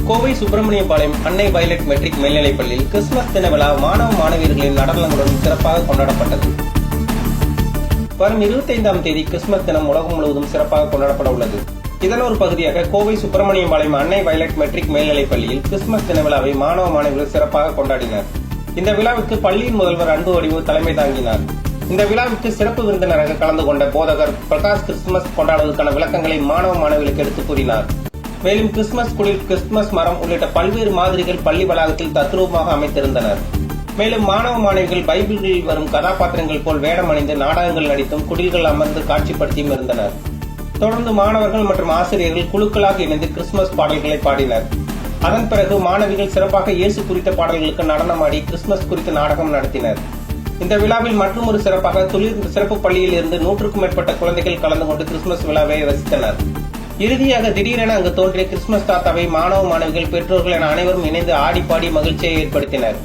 கோவை சுப்பிரமணியபாளையம் அன்னை violet matric மேல்நிலைப் பள்ளியில் கிறிஸ்துமஸ் தின விழா மாணவ மாணவியர்களின் நடனங்களுடன் சிறப்பாக கொண்டாடப்பட்டது. வரும் 25ஆம் தேதி கிறிஸ்துமஸ் தினம் உலகம் முழுவதும் சிறப்பாக கொண்டாடப்பட உள்ளது. இதன் ஒரு பகுதியாக கோவை சுப்பிரமணியபாளையம் அன்னை வயலட் மெட்ரிக் மேல்நிலைப் பள்ளியில் கிறிஸ்துமஸ் தின விழாவை மாணவ மாணவிகள் சிறப்பாக கொண்டாடினர். இந்த விழாவுக்கு பள்ளியின் முதல்வர் அன்பு வடிவு தலைமை தாங்கினார். இந்த விழாவுக்கு சிறப்பு விருந்தினராக கலந்து கொண்ட போதகர் பிரகாஷ் கிறிஸ்துமஸ் கொண்டாடுவதற்கான விளக்கங்களை மாணவ மாணவிகளுக்கு எடுத்துக் கூறினார். மேலும் கிறிஸ்துமஸ் குடில், கிறிஸ்துமஸ் மரம் உள்ளிட்ட பல்வேறு மாதிரிகள் பள்ளி வளாகத்தில் தத்ரூபமாக அமைத்திருந்தனர். மேலும் மாணவ மாணவிகள் பைபிளில் வரும் கதாபாத்திரங்கள் போல் வேடம் அணிந்து நாடகங்கள் நடித்தும் குடில்கள் அமர்ந்து காட்சிப்படுத்தியும் இருந்தனர். தொடர்ந்து மாணவர்கள் மற்றும் ஆசிரியர்கள் குழுக்களாக இணைந்து கிறிஸ்துமஸ் பாடல்களை பாடினர். அதன் பிறகு மாணவிகள் சிறப்பாக இயேசு குறித்த பாடல்களுக்கு நடனமாடி கிறிஸ்துமஸ் குறித்த நாடகம் நடத்தினர். இந்த விழாவில் மற்றும் ஒரு சிறப்பாக துளிர் சிறப்பு பள்ளியில் இருந்து 100க்கும் மேற்பட்ட குழந்தைகள் கலந்து கொண்டு கிறிஸ்துமஸ் விழாவை ரசித்தனர். இறுதியாக திடீரென அங்கு தோன்றிய கிறிஸ்துமஸ் தாத்தாவை மாணவ மாணவிகள், பெற்றோர்கள் என அனைவரும் இணைந்து ஆடி பாடி மகிழ்ச்சியை ஏற்படுத்தினர்.